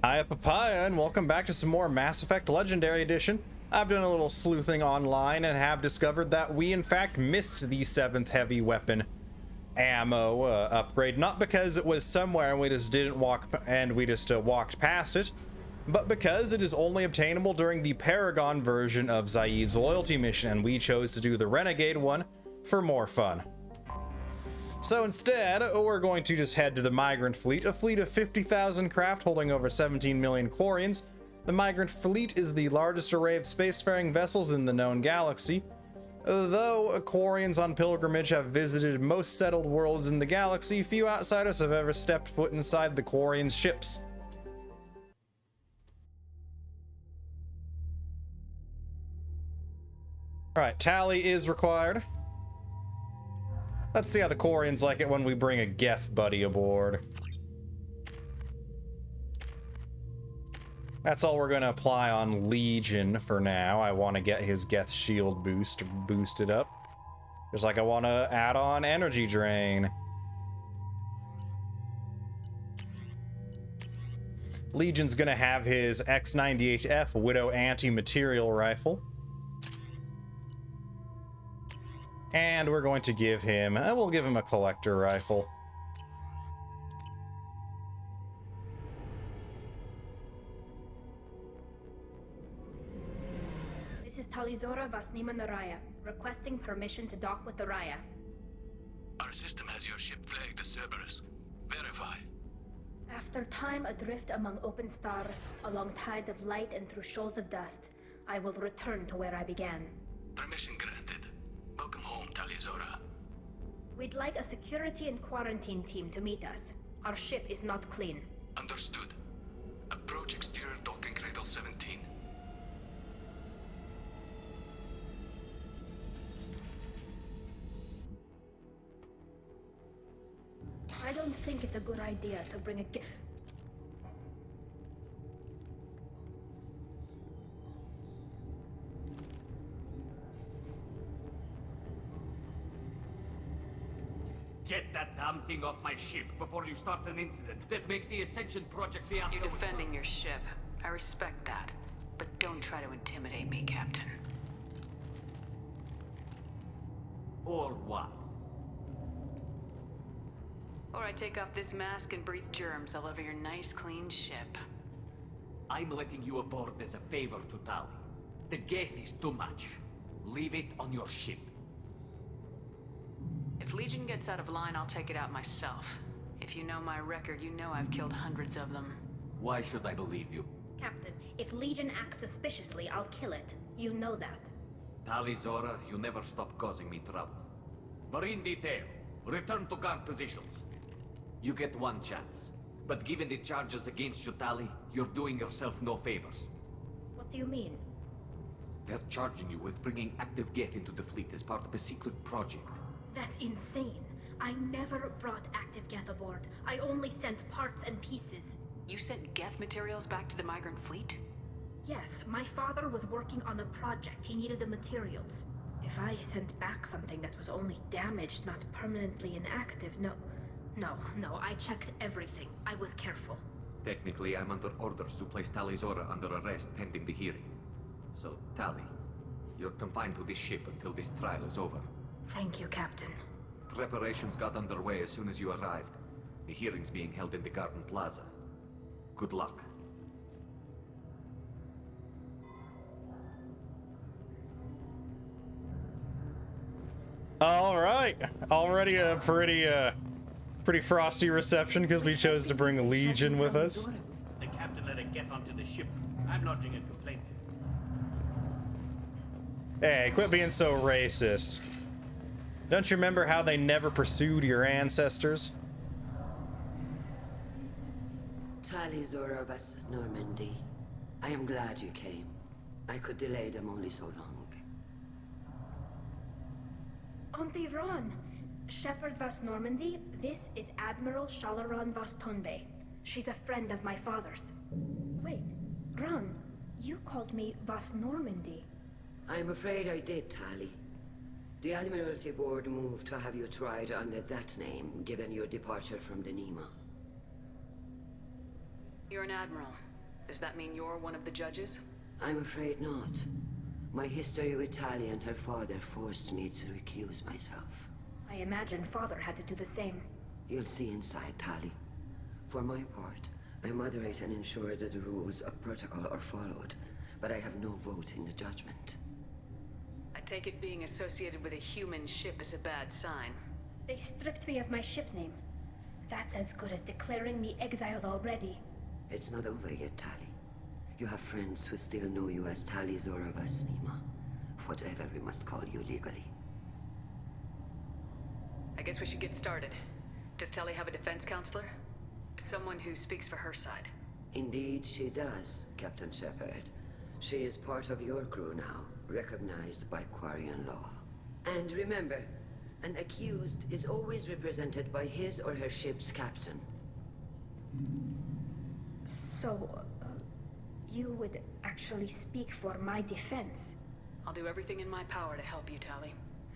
Hi, Papaya, and welcome back to some more Mass Effect Legendary Edition. I've done a little sleuthing online and have discovered that we in fact missed the 7th heavy weapon ammo upgrade, not because it was somewhere and we just didn't walk walked past it, but because it is only obtainable during the Paragon version of Zaid's loyalty mission, and we chose to do the Renegade one for more fun. So instead, we're going to just head to the Migrant Fleet, a fleet of 50,000 craft holding over 17 million Quarians. The Migrant Fleet is the largest array of spacefaring vessels in the known galaxy. Though Quarians on pilgrimage have visited most settled worlds in the galaxy, few outsiders have ever stepped foot inside the Quarians' ships. Alright, Tali is required. Let's see how the Quarians like it when we bring a Geth buddy aboard. That's all we're going to apply on Legion for now. I want to get his Geth shield boosted up. Just like I want to add on energy drain. Legion's going to have his X98F Widow anti-material rifle. And we're going to give him, we'll give him a collector rifle. This is Tali'Zorah Raya, requesting permission to dock with the Raya. Our system has your ship flagged as Cerberus. Verify. After time adrift among open stars, along tides of light and through shoals of dust, I will return to where I began. Permission granted. Welcome home, Tali'Zorah. We'd like a security and quarantine team to meet us. Our ship is not clean. Understood. Approach exterior docking cradle 17. I don't think it's a good idea to bring a Get that damn thing off my ship before you start an incident that makes the Ascension Project fiasco. You're defending your ship. I respect that. But don't try to intimidate me, Captain. Or what? Or I take off this mask and breathe germs all over your nice, clean ship. I'm letting you aboard as a favor to Tali. The Geth is too much. Leave it on your ship. If Legion gets out of line, I'll take it out myself. If you know my record, you know I've killed hundreds of them. Why should I believe you? Captain, if Legion acts suspiciously, I'll kill it. You know that. Tali'Zorah, you never stop causing me trouble. Marine detail, return to guard positions. You get one chance. But given the charges against you, Tali, you're doing yourself no favors. What do you mean? They're charging you with bringing active Geth into the fleet as part of a secret project. That's insane. I never brought active Geth aboard. I only sent parts and pieces. You sent Geth materials back to the Migrant Fleet? Yes, my father was working on a project. He needed the materials. If I sent back something that was only damaged, not permanently inactive, no, I checked everything. I was careful. Technically, I'm under orders to place Tali'Zorah under arrest pending the hearing. So, Tali, you're confined to this ship until this trial is over. Thank you, Captain. Preparations got underway as soon as you arrived. The hearing's being held in the Garden Plaza. Good luck. All right, already a pretty frosty reception because we chose to bring Legion with us. The captain let it get onto the ship. I'm lodging a complaint. Hey, quit being so racist. Don't you remember how they never pursued your ancestors? Tali'Zorah was Normandy. I am glad you came. I could delay them only so long. Auntie Ron! Shepherd Vas Normandy, this is Admiral Shalaran Vas Tonbe. She's a friend of my father's. Wait, Ron, you called me Vas Normandy. I'm afraid I did, Tali. The Admiralty Board moved to have you tried under that name, given your departure from the Nima. You're an admiral. Does that mean you're one of the judges? I'm afraid not. My history with Tali and her father forced me to recuse myself. I imagine Father had to do the same. You'll see inside, Tali. For my part, I moderate and ensure that the rules of protocol are followed, but I have no vote in the judgment. I take it being associated with a human ship is a bad sign. They stripped me of my ship name. That's as good as declaring me exiled already. It's not over yet, Tali. You have friends who still know you as Tali'Zorah Vasnima, whatever we must call you legally. I guess we should get started. Does Tali have a defense counselor? Someone who speaks for her side. Indeed she does, Captain Shepard. She is part of your crew now, recognized by QUARIAN law. And remember, an accused is always represented by his or her ship's captain. So, you would actually speak for my defense? I'll do everything in my power to help you, Tali.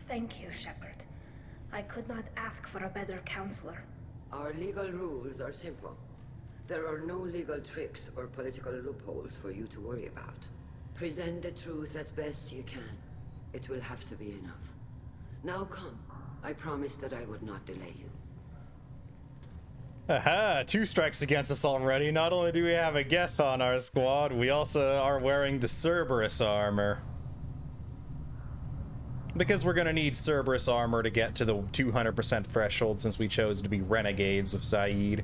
Thank you, Shepard. I could not ask for a better counselor. Our legal rules are simple. There are no legal tricks or political loopholes for you to worry about. Present the truth as best you can. It will have to be enough. Now come. I promised that I would not delay you. Aha! 2 strikes against us already. Not only do we have a Geth on our squad, we also are wearing the Cerberus armor. Because we're gonna need Cerberus armor to get to the 200% threshold since we chose to be renegades of Zaid.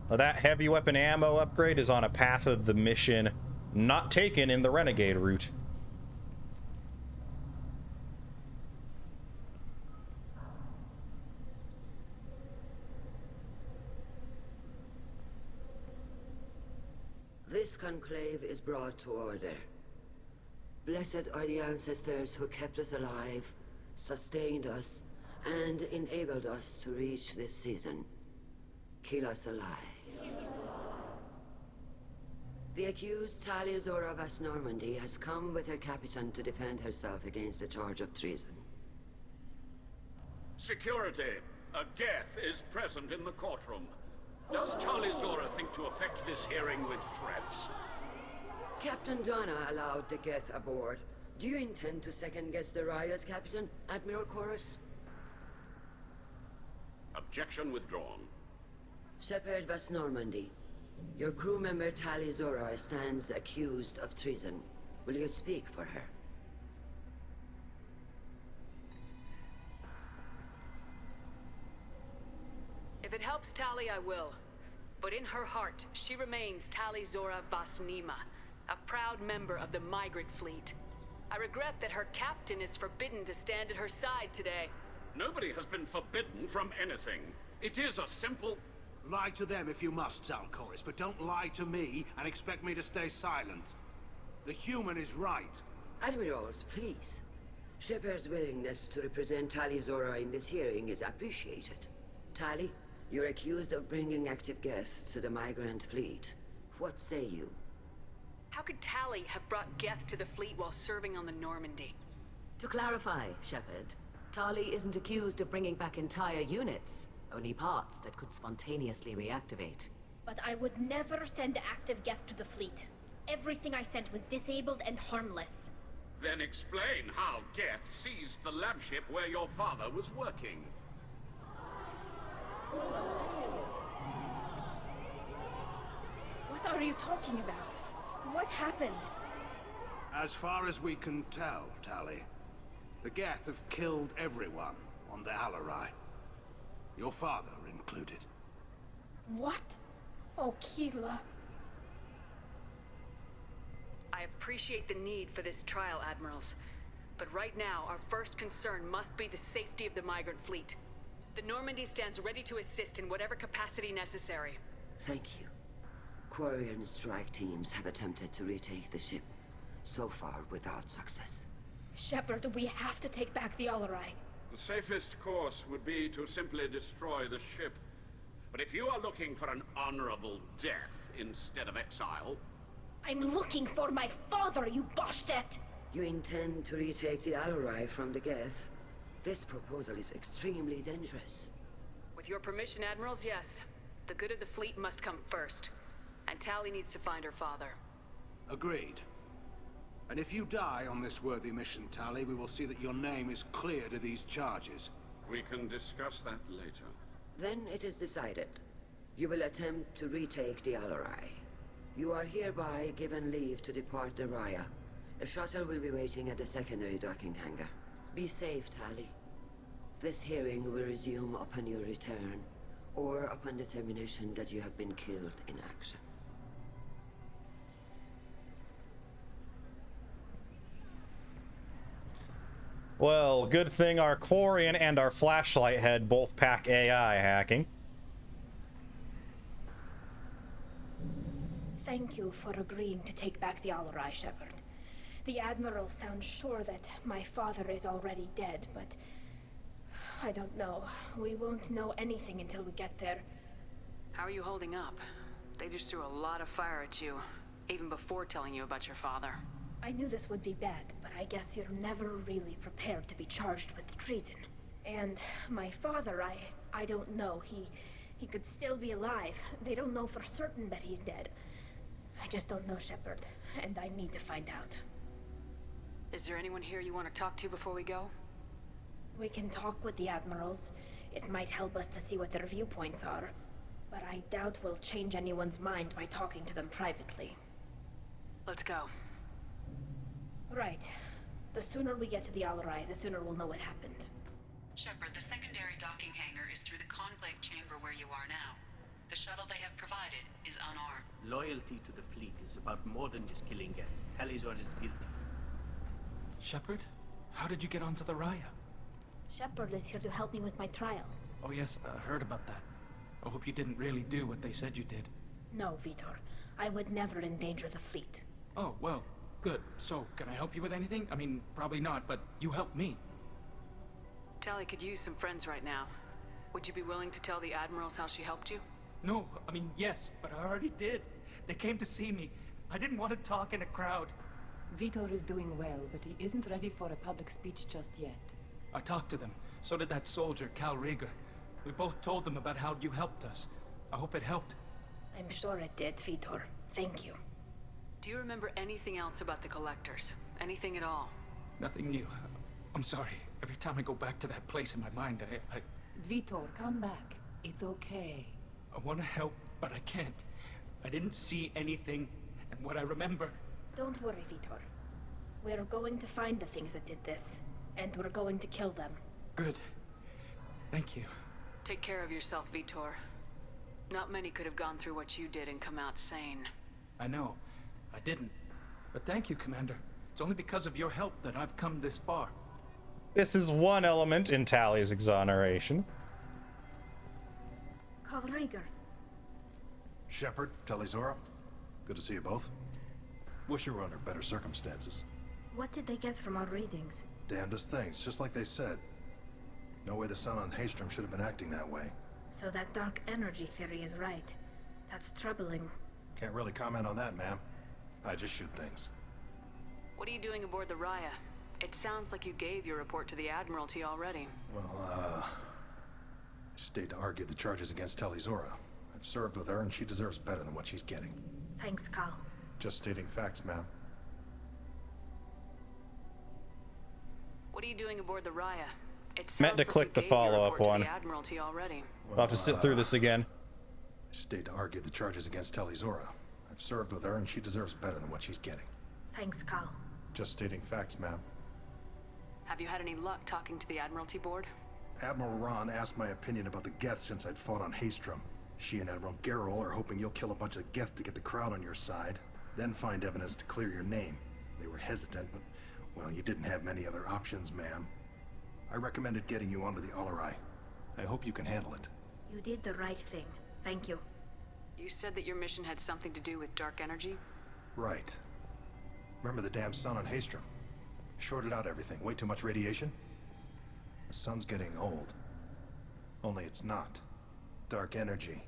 Now that heavy weapon ammo upgrade is on a path of the mission not taken in the renegade route. This conclave is brought to order. Blessed are the ancestors who kept us alive, sustained us, and enabled us to reach this season. Keep us alive. The accused Tali'Zorah Vasnormandy has come with her captain to defend herself against the charge of treason. Security. A Geth is present in the courtroom. Does Tali'Zorah think to effect this hearing with threats? Captain Donna allowed the Geth aboard. Do you intend to second-guess the Raya's captain, Admiral Chorus? Objection withdrawn. Shepard Vasnormandy, your crew member Tali'Zorah stands accused of treason. Will you speak for her? If it helps Tali, I will. But in her heart, she remains Tali'Zorah Vasnima, a proud member of the migrant fleet. I regret that her captain is forbidden to stand at her side today. Nobody has been forbidden from anything. It is a simple... Lie to them if you must, Zalcoris, but don't lie to me and expect me to stay silent. The human is right. Admirals, please. Shepard's willingness to represent Tali'Zorah in this hearing is appreciated. Tali, you're accused of bringing active Geth to the migrant fleet. What say you? How could Tali have brought Geth to the fleet while serving on the Normandy? To clarify, Shepard, Tali isn't accused of bringing back entire units, only parts that could spontaneously reactivate. But I would never send active Geth to the fleet. Everything I sent was disabled and harmless. Then explain how Geth seized the lab ship where your father was working. What are you talking about? What happened? As far as we can tell, Tali, the Geth have killed everyone on the Alarai. Your father included. What? Oh, Keela. I appreciate the need for this trial, Admirals. But right now, our first concern must be the safety of the migrant fleet. The Normandy stands ready to assist in whatever capacity necessary. Thank you. QUARIAN strike teams have attempted to retake the ship, so far without success. Shepard, we have to take back the Alarai. The safest course would be to simply destroy the ship. But if you are looking for an honorable death instead of exile... I'm looking for my father, you bastet! You intend to retake the Alarai from the Geth? This proposal is extremely dangerous. With your permission, Admirals, yes. The good of the fleet must come first. And And Tali needs to find her father. Agreed. And if you die on this worthy mission, Tali, we will see that your name is cleared of these charges. We can discuss that later. Then it is decided. You will attempt to retake the Alarai. You are hereby given leave to depart the Raya. A shuttle will be waiting at the secondary docking hangar. Be safe, Tali. This hearing will resume upon your return, or upon determination that you have been killed in action. Well, good thing our Quarian and our flashlight head both pack AI hacking. Thank you for agreeing to take back the Alarai, Shepard. The Admiral sounds sure that my father is already dead, but I don't know. We won't know anything until we get there. How are you holding up? They just threw a lot of fire at you, even before telling you about your father. I knew this would be bad, but I guess you're never really prepared to be charged with treason. And my father, I don't know. He could still be alive. They don't know for certain that he's dead. I just don't know, Shepard, and I need to find out. Is there anyone here you want to talk to before we go? We can talk with the Admirals. It might help us to see what their viewpoints are. But I doubt we'll change anyone's mind by talking to them privately. Let's go. Right. The sooner we get to the Alarai, the sooner we'll know what happened. Shepard, the secondary docking hangar is through the conclave chamber where you are now. The shuttle they have provided is unarmed. Loyalty to the fleet is about more than just killing Geth. Tali'Zorah is guilty. Shepard? How did you get onto the Raya? Shepard is here to help me with my trial. Oh yes, I heard about that. I hope you didn't really do what they said you did. No, Vitor. I would never endanger the fleet. Oh, well, good. So, can I help you with anything? I mean, probably not, but you helped me. Tali could use some friends right now. Would you be willing to tell the Admirals how she helped you? No, I mean, yes, but I already did. They came to see me. I didn't want to talk in a crowd. Vitor is doing well, but he isn't ready for a public speech just yet. I talked to them. So did that soldier, Cal Rieger. We both told them about how you helped us. I hope it helped. I'm sure it did, Vitor. Thank you. Do you remember anything else about the Collectors? Anything at all? Nothing new. I'm sorry. Every time I go back to that place in my mind, I Vitor, come back. It's okay. I want to help, but I can't. I didn't see anything, and what I remember... Don't worry, Vitor. We're going to find the things that did this, and we're going to kill them. Good. Thank you. Take care of yourself, Vitor. Not many could have gone through what you did and come out sane. I know. I didn't. But thank you, Commander. It's only because of your help that I've come this far. This is one element in Tali's exoneration. Cal Rieger. Shepard, Tali'Zorah. Good to see you both. Wish you were under better circumstances. What did they get from our readings? Damnedest things, just like they said. No way the sun on Haystrom should have been acting that way. So that dark energy theory is right. That's troubling. Can't really comment on that, ma'am. I just shoot things. What are you doing aboard the Raya? It sounds like you gave your report to the Admiralty already. Well, I stayed to argue the charges against Tali'Zorah. I've served with her, and she deserves better than what she's getting. Thanks, Cal. Just stating facts, ma'am. What are you doing aboard the Raya? It sounds Meant to like click you the gave your follow-up report to one. the Admiralty already. I'll have to sit through this again. I stayed to argue the charges against Tali'Zorah. I've served with her, and she deserves better than what she's getting. Thanks, Cal. Just stating facts, ma'am. Have you had any luck talking to the Admiralty board? Admiral Ron asked my opinion about the Geth since I'd fought on Haystrom. She and Admiral Garrel are hoping you'll kill a bunch of Geth to get the crowd on your side, then find evidence to clear your name. They were hesitant, but, well, you didn't have many other options, ma'am. I recommended getting you onto the Alarai. I hope you can handle it. You did the right thing. Thank you. You said that your mission had something to do with dark energy? Right. Remember the damn sun on Haystrom? Shorted out everything. Way too much radiation? The sun's getting old. Only it's not. Dark energy.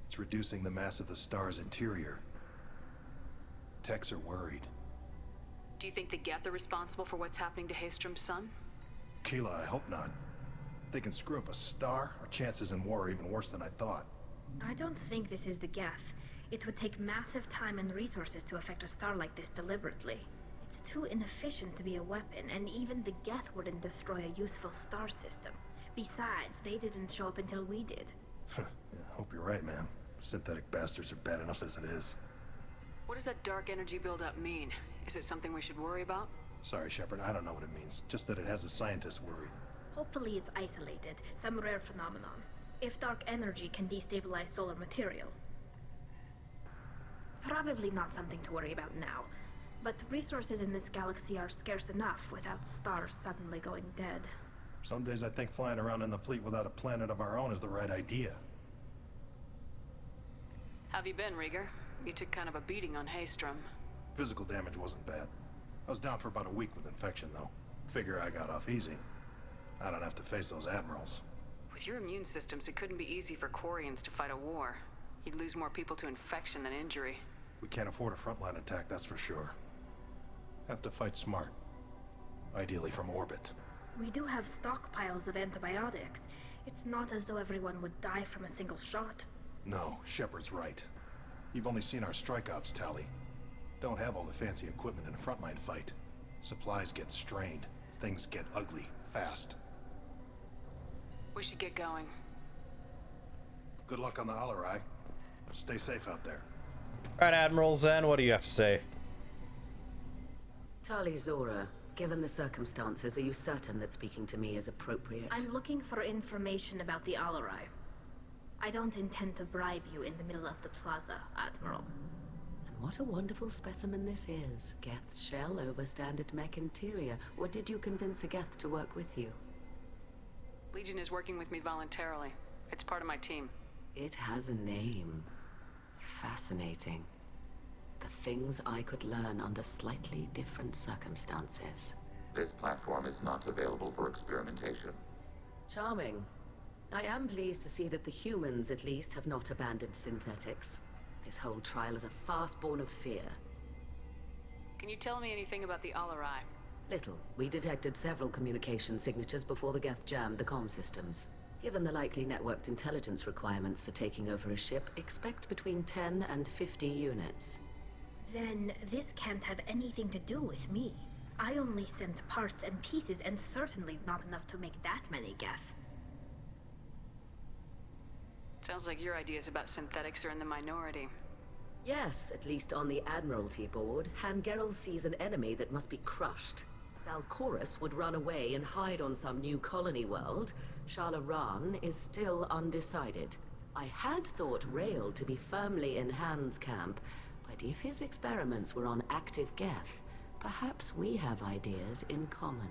It's reducing the mass of the star's interior. Techs are worried. Do you think the Geth are responsible for what's happening to Haystrom's sun? Keela, I hope not. If they can screw up a star, our chances in war are even worse than I thought. I don't think this is the Geth. It would take massive time and resources to affect a star like this deliberately. It's too inefficient to be a weapon, and even the Geth wouldn't destroy a useful star system. Besides, they didn't show up until we did. Yeah, hope you're right, man. Synthetic bastards are bad enough as it is. What does that dark energy buildup mean? Is it something we should worry about? Sorry, Shepard, I don't know what it means. Just that it has the scientists worried. Hopefully it's isolated, some rare phenomenon. If dark energy can destabilize solar material. Probably not something to worry about now. But resources in this galaxy are scarce enough without stars suddenly going dead. Some days I think flying around in the fleet without a planet of our own is the right idea. Have you been, Rieger? You took kind of a beating on Haystrom. Physical damage wasn't bad. I was down for about a week with infection, though. Figure I got off easy. I don't have to face those admirals. With your immune systems, it couldn't be easy for Quarians to fight a war. You'd lose more people to infection than injury. We can't afford a frontline attack, that's for sure. Have to fight smart. Ideally from orbit. We do have stockpiles of antibiotics. It's not as though everyone would die from a single shot. No, Shepard's right. You've only seen our strike ops tally. Don't have all the fancy equipment in a frontline fight. Supplies get strained. Things get ugly, fast. We should get going. Good luck on the Alarai. Stay safe out there. Alright, Admiral Zen, what do you have to say? Tali'Zorah, given the circumstances, are you certain that speaking to me is appropriate? I'm looking for information about the Alarai. I don't intend to bribe you in the middle of the plaza, Admiral. And what a wonderful specimen this is. Geth's shell over standard mech interior. Or did you convince a Geth to work with you? Legion is working with me voluntarily. It's part of my team. It has a name. Fascinating. The things I could learn under slightly different circumstances. This platform is not available for experimentation. Charming. I am pleased to see that the humans, at least, have not abandoned synthetics. This whole trial is a farce born of fear. Can you tell me anything about the Alarai? Little. We detected several communication signatures before the Geth jammed the comm systems. Given the likely networked intelligence requirements for taking over a ship, expect between 10 and 50 units. Then this can't have anything to do with me. I only sent parts and pieces, and certainly not enough to make that many Geth. Sounds like your ideas about synthetics are in the minority. Yes, at least on the Admiralty board, Hangerel sees an enemy that must be crushed. Zal'Koris would run away and hide on some new colony world. Shalaran is still undecided. I had thought Rael to be firmly in Han's camp, but if his experiments were on active Geth, perhaps we have ideas in common.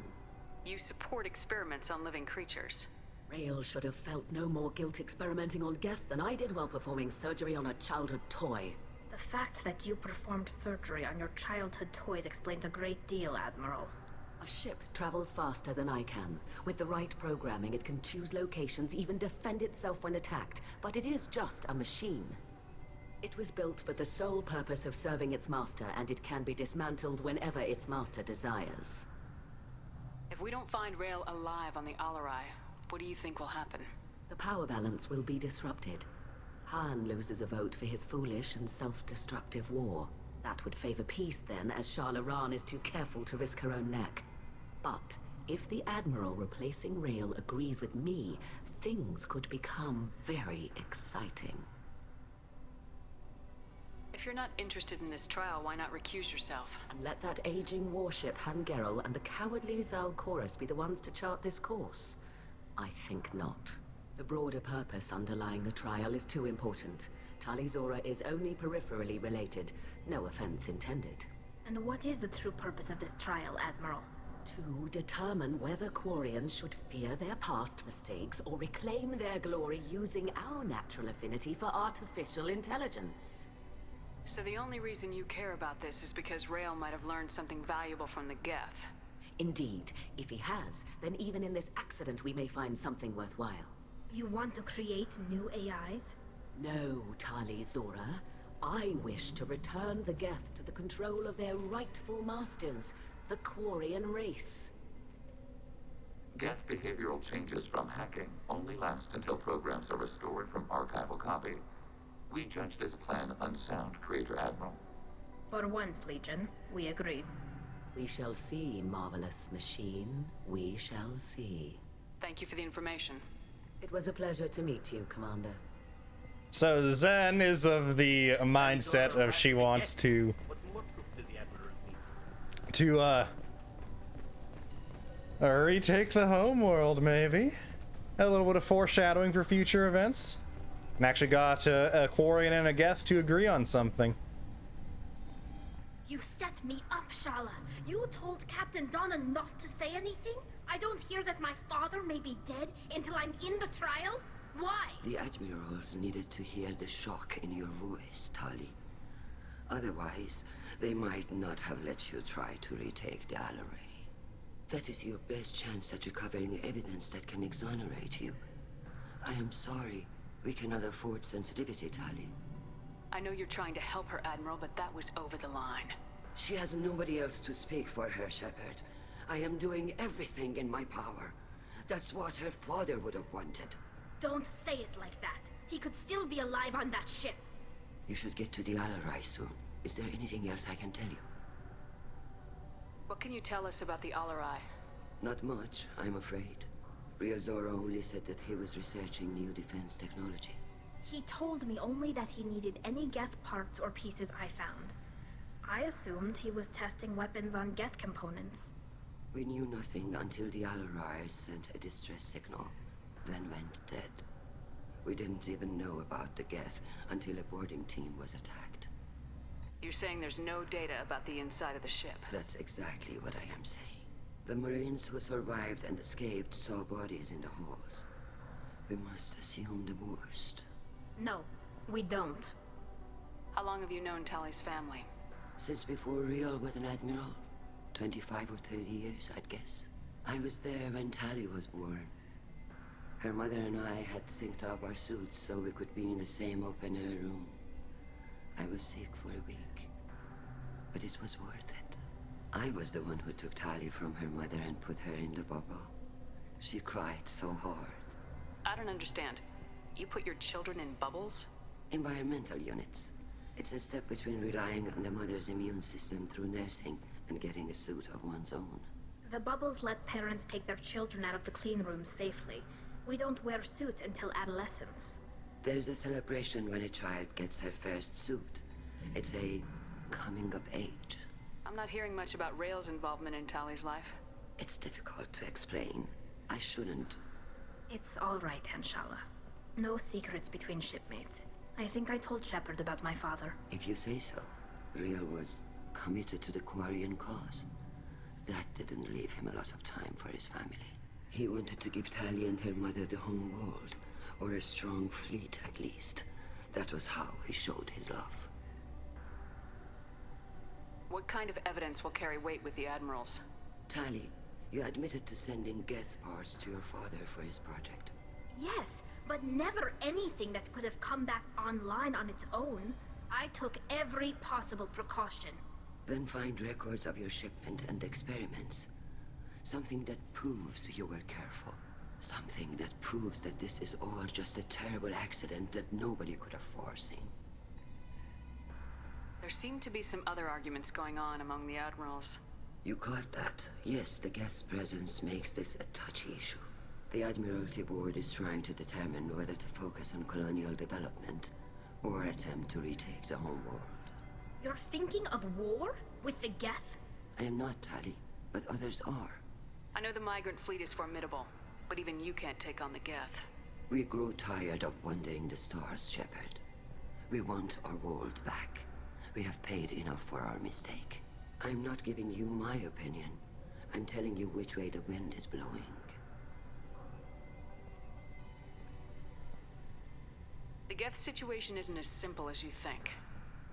You support experiments on living creatures. Rael should have felt no more guilt experimenting on Geth than I did while performing surgery on a childhood toy. The fact that you performed surgery on your childhood toys explains a great deal, Admiral. A ship travels faster than I can. With the right programming, it can choose locations, even defend itself when attacked. But it is just a machine. It was built for the sole purpose of serving its master, and it can be dismantled whenever its master desires. If we don't find Rael alive on the Alarai, what do you think will happen? The power balance will be disrupted. Han loses a vote for his foolish and self-destructive war. That would favor peace then, as Shalaran is too careful to risk her own neck. But if the Admiral replacing Rael agrees with me, things could become very exciting. If you're not interested in this trial, why not recuse yourself? And let that aging warship Hangerel and the cowardly Zal'Koris be the ones to chart this course? I think not. The broader purpose underlying the trial is too important. Tali'Zorah is only peripherally related. No offense intended. And what is the true purpose of this trial, Admiral? To determine whether Quarians should fear their past mistakes or reclaim their glory using our natural affinity for artificial intelligence. So the only reason you care about this is because Rael might have learned something valuable from the Geth. Indeed. If he has, then even in this accident we may find something worthwhile. You want to create new AIs? No, Tali'Zorah. I wish to return the Geth to the control of their rightful masters, the Quarian race. Geth behavioral changes from hacking only last until programs are restored from archival copy. We judge this plan unsound, Creator Admiral. For once, Legion, we agree. We shall see, marvelous machine. We shall see. Thank you for the information. It was a pleasure to meet you, Commander. So Zen is of the mindset of she wants to retake the homeworld, maybe. A little bit of foreshadowing for future events. And actually got a Quarian and a Geth to agree on something. You set me up, Shala. You told Captain Donna not to say anything? I don't hear that my father may be dead until I'm in the trial? Why? The Admirals needed to hear the shock in your voice, Tali. Otherwise, they might not have let you try to retake the Alarai. That is your best chance at recovering evidence that can exonerate you. I am sorry. We cannot afford sensitivity, Tali. I know you're trying to help her, Admiral, but that was over the line. She has nobody else to speak for her, Shepard. I am doing everything in my power. That's what her father would have wanted. Don't say it like that. He could still be alive on that ship. You should get to the Alarai soon. Is there anything else I can tell you? What can you tell us about the Alarai? Not much, I'm afraid. Tali'Zorah only said that he was researching new defense technology. He told me only that he needed any Geth parts or pieces I found. I assumed he was testing weapons on Geth components. We knew nothing until the Alarai sent a distress signal, then went dead. We didn't even know about the Geth until a boarding team was attacked. You're saying there's no data about the inside of the ship? That's exactly what I am saying. The Marines who survived and escaped saw bodies in the halls. We must assume the worst. No, we don't. How long have you known Tali's family? Since before Riel was an admiral. 25 or 30 years, I'd guess. I was there when Tali was born. Her mother and I had synced up our suits so we could be in the same open-air room. I was sick for a week, but it was worth it. I was the one who took Tali from her mother and put her in the bubble. She cried so hard. I don't understand. You put your children in bubbles? Environmental units. It's a step between relying on the mother's immune system through nursing and getting a suit of one's own. The bubbles let parents take their children out of the clean rooms safely. We don't wear suits until adolescence. There's a celebration when a child gets her first suit. It's a coming of age. I'm not hearing much about Rael's involvement in Tali's life. It's difficult to explain. I shouldn't. It's all right, Anshala. No secrets between shipmates. I think I told Shepard about my father. If you say so. Riel was committed to the QUARIAN cause. That didn't leave him a lot of time for his family. He wanted to give Tali and her mother the home world, or a strong fleet at least. That was how he showed his love. What kind of evidence will carry weight with the Admirals? Tali, you admitted to sending Geth parts to your father for his project. Yes, but never anything that could have come back online on its own. I took every possible precaution. Then find records of your shipment and experiments. Something that proves you were careful. Something that proves that this is all just a terrible accident that nobody could have foreseen. There seem to be some other arguments going on among the Admirals. You caught that. Yes, the Geth's presence makes this a touchy issue. The Admiralty Board is trying to determine whether to focus on colonial development or attempt to retake the home world. You're thinking of war? With the Geth? I am not, Tali, but others are. I know the migrant fleet is formidable, but even you can't take on the Geth. We grow tired of wandering the stars, Shepard. We want our world back. We have paid enough for our mistake. I'm not giving you my opinion. I'm telling you which way the wind is blowing. The Geth situation isn't as simple as you think.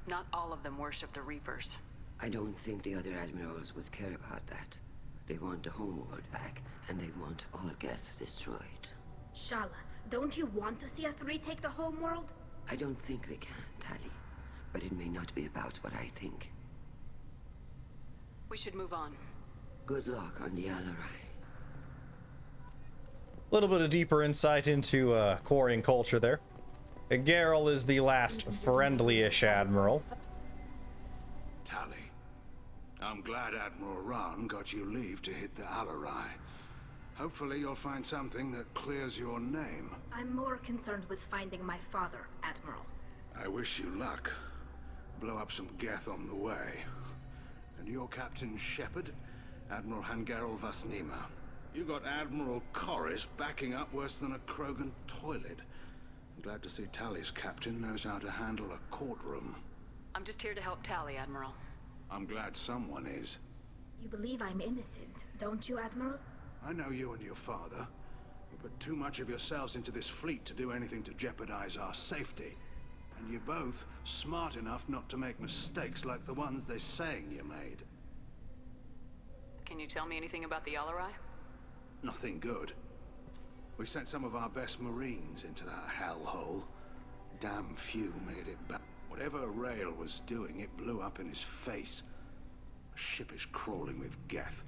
Not all of them worship the Reapers. I don't think the other admirals would care about that. They want the homeworld back, and they want all Geth destroyed. Shala, don't you want to see us retake the homeworld? I don't think we can, Tali. But it may not be about what I think. We should move on. Good luck on the Alarai. A little bit of deeper insight into Quarian culture there. Geralt is the last friendly-ish admiral. Tali, I'm glad Admiral Rahn got you leave to hit the Alarai. Hopefully you'll find something that clears your name. I'm more concerned with finding my father, Admiral. I wish you luck. Blow up some Geth on the way. And your Captain Shepard, Admiral Hangerel Vasnima. You got Admiral Corris backing up worse than a Krogan toilet. I'm glad to see Tali's captain knows how to handle a courtroom. I'm just here to help Tali, Admiral. I'm glad someone is. You believe I'm innocent, don't you, Admiral? I know you and your father. You put too much of yourselves into this fleet to do anything to jeopardize our safety. And you're both smart enough not to make mistakes like the ones they're saying you made. Can you tell me anything about the Alarai? Nothing good. We sent some of our best Marines into that hellhole. Damn few made it back. Whatever Rael was doing, it blew up in his face. The ship is crawling with Geth.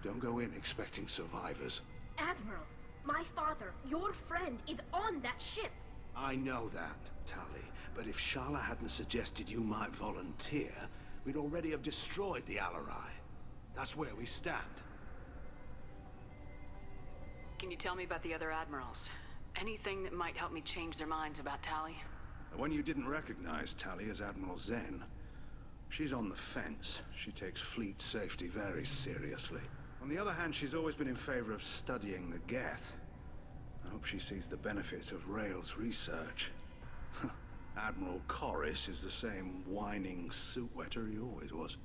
Don't go in expecting survivors. Admiral, my father, your friend, is on that ship. I know that, Tali. But if Shala hadn't suggested you might volunteer, we'd already have destroyed the Alarai. That's where we stand. Can you tell me about the other admirals? Anything that might help me change their minds about Tali? The one you didn't recognize, Tali, is Admiral Zen. She's on the fence. She takes fleet safety very seriously. On the other hand, she's always been in favor of studying the Geth. I hope she sees the benefits of Rael's research. Admiral Corris is the same whining suit wetter he always was.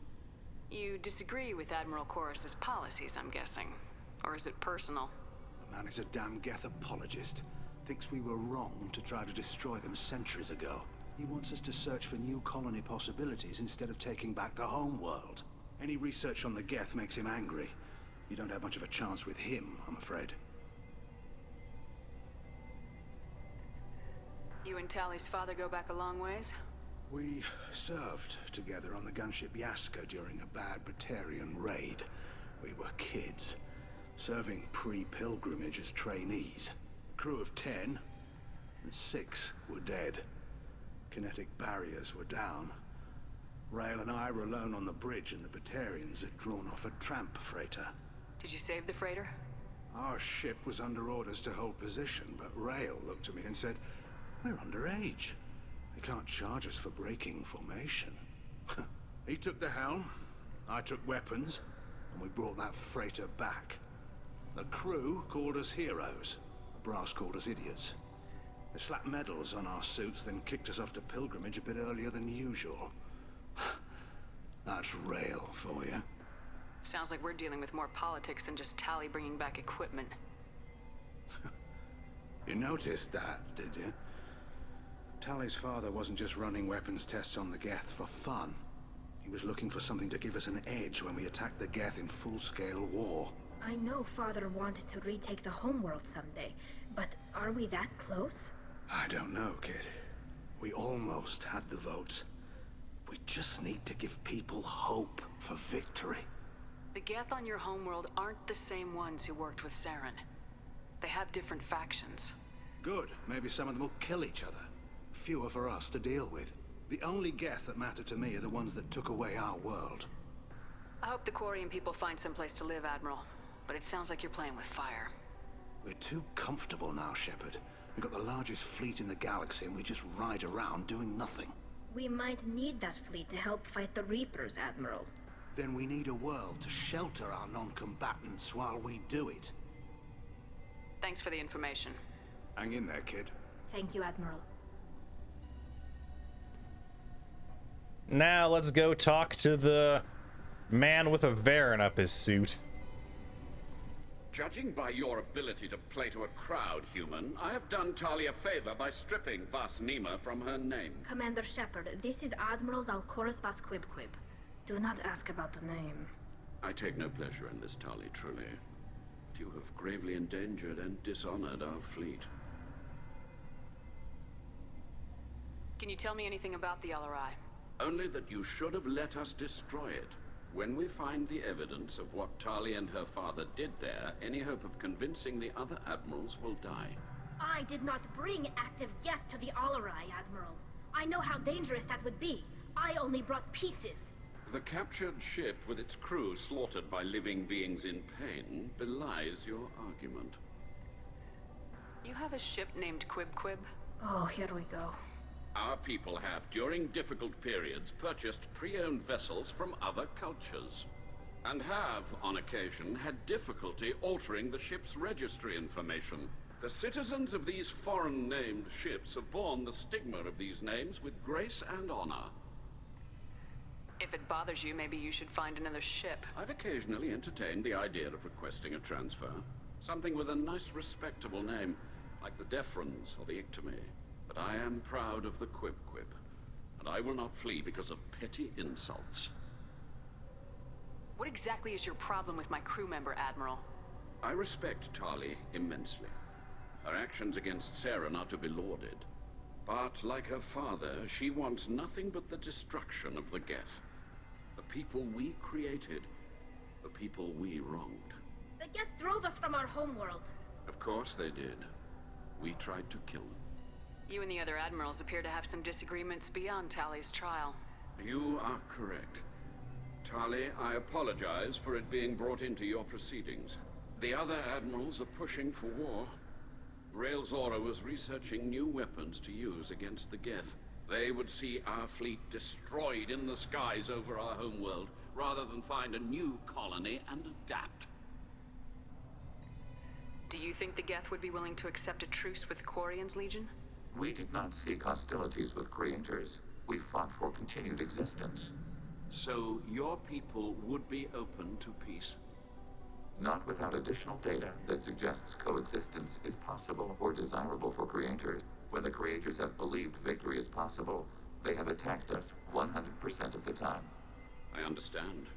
You disagree with Admiral Corris's policies, I'm guessing. Or is it personal? The man is a damn Geth apologist. Thinks we were wrong to try to destroy them centuries ago. He wants us to search for new colony possibilities instead of taking back the home world. Any research on the Geth makes him angry. You don't have much of a chance with him, I'm afraid. You and Tali's father go back a long ways? We served together on the gunship Yaska during a bad Batarian raid. We were kids, serving pre-pilgrimage as trainees. A crew of 10, and 6 were dead. Kinetic barriers were down. Rael and I were alone on the bridge, and the Batarians had drawn off a tramp freighter. Did you save the freighter? Our ship was under orders to hold position, but Rael looked at me and said, "We're underage. They can't charge us for breaking formation." He took the helm, I took weapons, and we brought that freighter back. The crew called us heroes. The brass called us idiots. They slapped medals on our suits, then kicked us off to pilgrimage a bit earlier than usual. That's Rael for you. Sounds like we're dealing with more politics than just Tali bringing back equipment. You noticed that, did you? Tali's father wasn't just running weapons tests on the Geth for fun. He was looking for something to give us an edge when we attacked the Geth in full-scale war. I know Father wanted to retake the homeworld someday, but are we that close? I don't know, kid. We almost had the votes. We just need to give people hope for victory. The Geth on your homeworld aren't the same ones who worked with Saren. They have different factions. Good. Maybe some of them will kill each other. Fewer for us to deal with. The only Geth that matter to me are the ones that took away our world. I hope the Quarian people find some place to live, Admiral. But it sounds like you're playing with fire. We're too comfortable now, Shepard. We've got the largest fleet in the galaxy and we just ride around doing nothing. We might need that fleet to help fight the Reapers, Admiral. Then we need a world to shelter our non-combatants while we do it. Thanks for the information. Hang in there, kid. Thank you, Admiral. Now let's go talk to the man with a Varen up his suit. Judging by your ability to play to a crowd, human, I have done Tali a favor by stripping Vasnima from her name. Commander Shepard, this is Admiral Zalkoris Vasquibquib. Do not ask about the name. I take no pleasure in this, Tali, truly. But you have gravely endangered and dishonored our fleet. Can you tell me anything about the Alarai? Only that you should have let us destroy it. When we find the evidence of what Tali and her father did there, any hope of convincing the other admirals will die. I did not bring active Geth to the Alarai, Admiral. I know how dangerous that would be. I only brought pieces. The captured ship with its crew slaughtered by living beings in pain belies your argument. You have a ship named Quib Quib? Oh, here we go. Our people have, during difficult periods, purchased pre-owned vessels from other cultures. And have, on occasion, had difficulty altering the ship's registry information. The citizens of these foreign-named ships have borne the stigma of these names with grace and honor. If it bothers you, maybe you should find another ship. I've occasionally entertained the idea of requesting a transfer. Something with a nice, respectable name, like the Defrons or the Ictomy. But I am proud of the Quib Quib, and I will not flee because of petty insults. What exactly is your problem with my crew member, Admiral? I respect Tali immensely. Her actions against Sarah are not to be lauded. But, like her father, she wants nothing but the destruction of the Geth. The people we created. The people we wronged. The Geth drove us from our homeworld. Of course they did. We tried to kill them. You and the other admirals appear to have some disagreements beyond Tali's trial. You are correct. Tali, I apologize for it being brought into your proceedings. The other admirals are pushing for war. Tali'Zorah was researching new weapons to use against the Geth. They would see our fleet destroyed in the skies over our homeworld, rather than find a new colony and adapt. Do you think the Geth would be willing to accept a truce with QUARIAN's Legion? We did not seek hostilities with creators. We fought for continued existence. So your people would be open to peace? Not without additional data that suggests coexistence is possible or desirable for creators. When the creators have believed victory is possible, they have attacked us 100% of the time. I understand.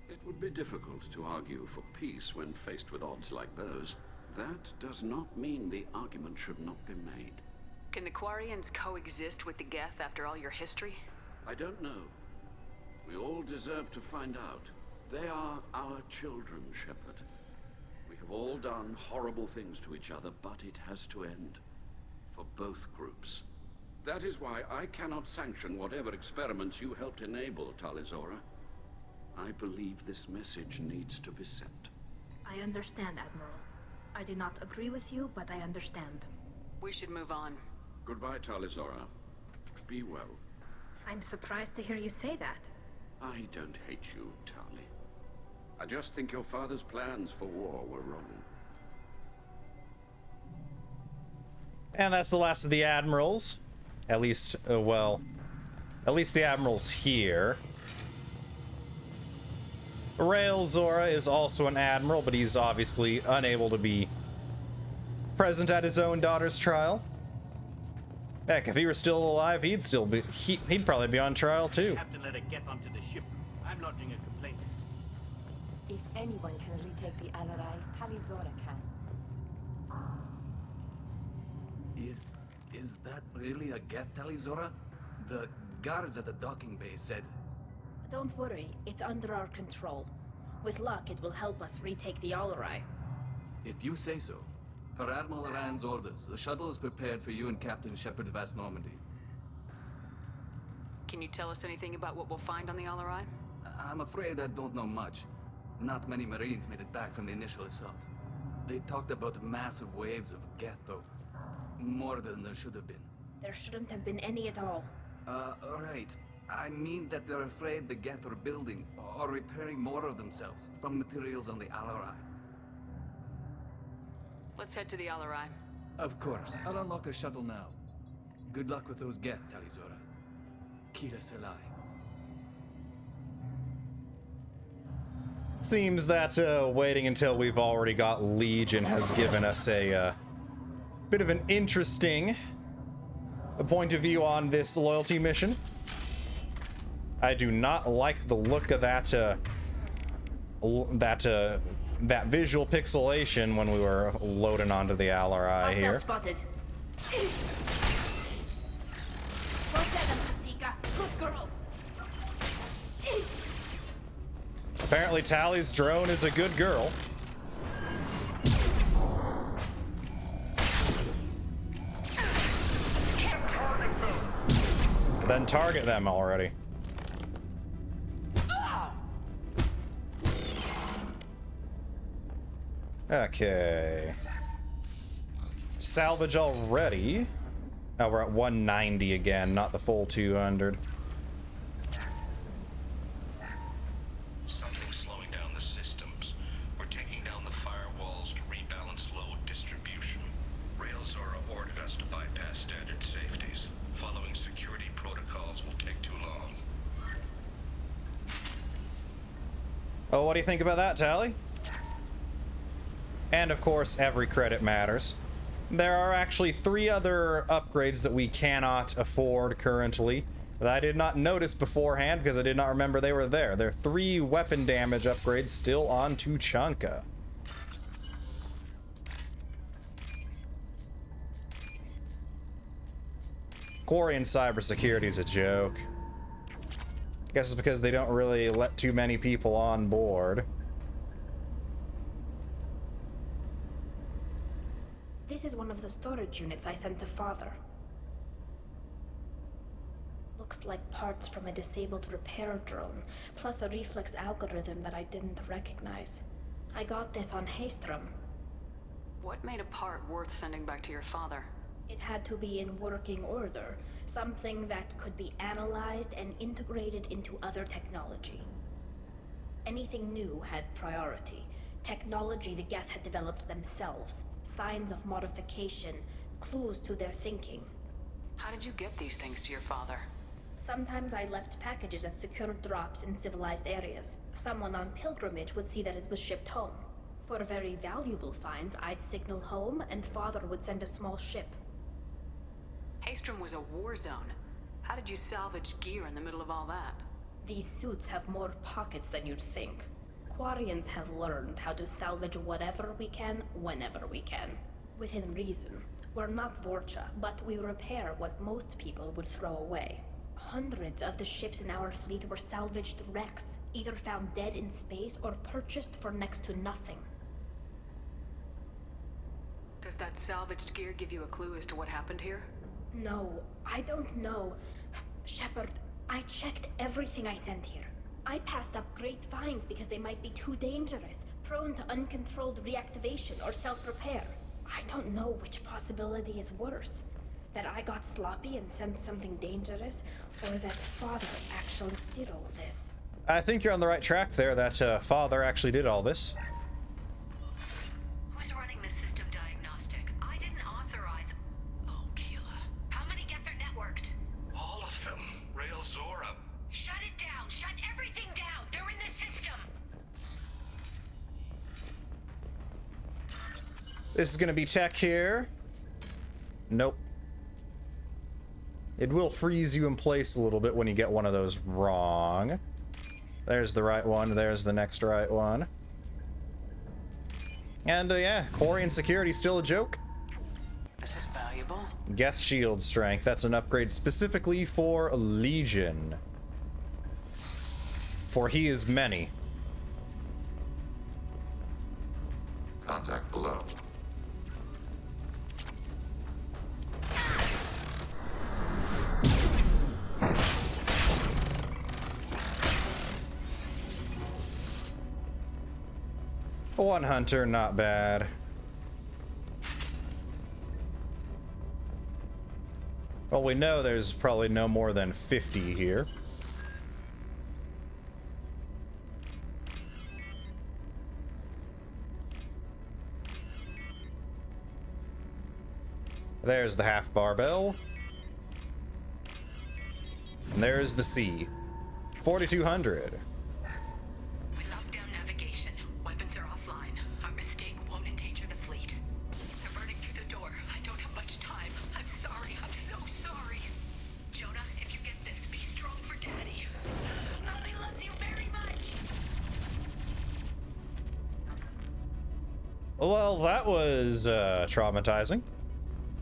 It would be difficult to argue for peace when faced with odds like those. That does not mean the argument should not be made. Can the QUARIANs coexist with the Geth after all your history? I don't know. We all deserve to find out. They are our children, Shepard. We have all done horrible things to each other, but it has to end. For both groups. That is why I cannot sanction whatever experiments you helped enable, Tali'Zorah. I believe this message needs to be sent. I understand, Admiral. I do not agree with you, but I understand. We should move on. Goodbye, Tali'Zorah. Be well. I'm surprised to hear you say that. I don't hate you, Tali. I just think your father's plans for war were wrong. And that's the last of the admirals. At least, well, at least the admirals here. Tali'Zorah is also an admiral, but he's obviously unable to be present at his own daughter's trial. Heck, if he were still alive, he'd probably be on trial too. Captain let it get onto the ship. I'm lodging a complaint. If anyone can retake the Alarai, Tali'Zorah can. Is that really a Geth, Tali'Zorah? The guards at the docking bay said... Don't worry, it's under our control. With luck, it will help us retake the Alarai. If you say so. Per Admiral Aran's orders, the shuttle is prepared for you and Captain Shepard Vast Normandy. Can you tell us anything about what we'll find on the Alarai? I'm afraid I don't know much. Not many Marines made it back from the initial assault. They talked about massive waves of Geth, though. More than there should have been. There shouldn't have been any at all. Right. I mean that they're afraid the Geth are building or repairing more of themselves from materials on the Alarai. Let's head to the Alarai. Of course. I'll unlock the shuttle now. Good luck with those Geth, Tali'Zorah. Kila Selai. Seems that waiting until we've already got Legion has given us a bit of an interesting point of view on this loyalty mission. I do not like the look of that that visual pixelation when we were loading onto the Alarai here. Spotted. Well done, Patika. Good girl. Apparently Tali's drone is a good girl. Then target them already. Okay. Salvage already. Oh, we're at 190 again, not the full 200. Something's slowing down the systems. We're taking down the firewalls to rebalance load distribution. Tali'Zorah ordered us to bypass standard safeties. Following security protocols will take too long. Oh, what do you think about that, Tali? And of course, every credit matters. There are actually 3 other upgrades that we cannot afford currently that I did not notice beforehand because I did not remember they were there. There are 3 weapon damage upgrades still on Tuchanka. Quarian cybersecurity is a joke. I guess it's because they don't really let too many people on board. This is one of the storage units I sent to Father. Looks like parts from a disabled repair drone, plus a reflex algorithm that I didn't recognize. I got this on Haystrom. What made a part worth sending back to your father? It had to be in working order, something that could be analyzed and integrated into other technology. Anything new had priority. Technology the Geth had developed themselves. Signs of modification, clues to their thinking. How did you get these things to your father? Sometimes I left packages at secure drops in civilized areas. Someone on pilgrimage would see that it was shipped home. For very valuable finds, I'd signal home and Father would send a small ship. Haystrom was a war zone. How did you salvage gear in the middle of all that? These suits have more pockets than you'd think. Quarians have learned how to salvage whatever we can, whenever we can. Within reason. We're not Vorcha, but we repair what most people would throw away. Hundreds of the ships in our fleet were salvaged wrecks, either found dead in space or purchased for next to nothing. Does that salvaged gear give you a clue as to what happened here? No, I don't know. Shepard, I checked everything I sent here. I passed up great finds because they might be too dangerous, prone to uncontrolled reactivation or self-repair. I don't know which possibility is worse. That I got sloppy and sent something dangerous, or that Father actually did all this. I think you're on the right track there, that Father actually did all this. Who's running the system diagnostic? I didn't authorize... Oh, Keela. How many Geth are networked? All of them. Tali'Zorah. Shut it down! Shut everything down! They're in the system! This is gonna be tech here. Nope. It will freeze you in place a little bit when you get one of those wrong. There's the right one, there's the next right one. And yeah, Quarian security still a joke. This is valuable. Geth shield strength, that's an upgrade specifically for Legion. For he is many. Contact below. One hunter, not bad. Well, we know there's probably no more than 50 here. There's the half barbell. And there's the C. 4,200. We locked down navigation. Weapons are offline. Our mistake won't endanger the fleet. They're burning through the door. I don't have much time. I'm sorry. I'm so sorry. Jonah, if you get this, be strong for Daddy. Mommy loves you very much. Well, that was traumatizing.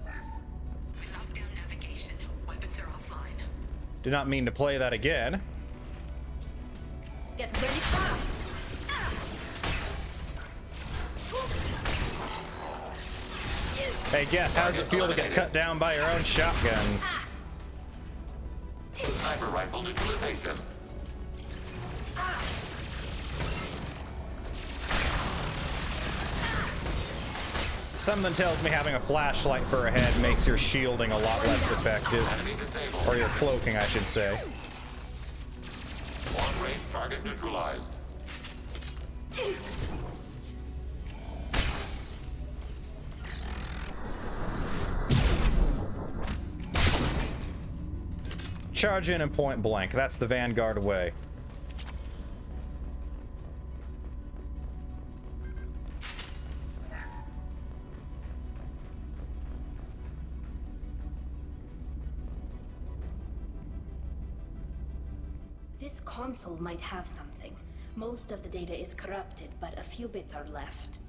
We locked down navigation. Weapons are offline. Did not mean to play that again. Get ready, fast! Hey, Geth, how does it feel to get cut down by your own shotguns? rifle neutralization. Something tells me having a flashlight for a head makes your shielding a lot less effective. Or your cloaking, I should say. Long-range target neutralized. Charge in and point blank. That's the Vanguard way. This console might have something. Most of the data is corrupted, but a few bits are left.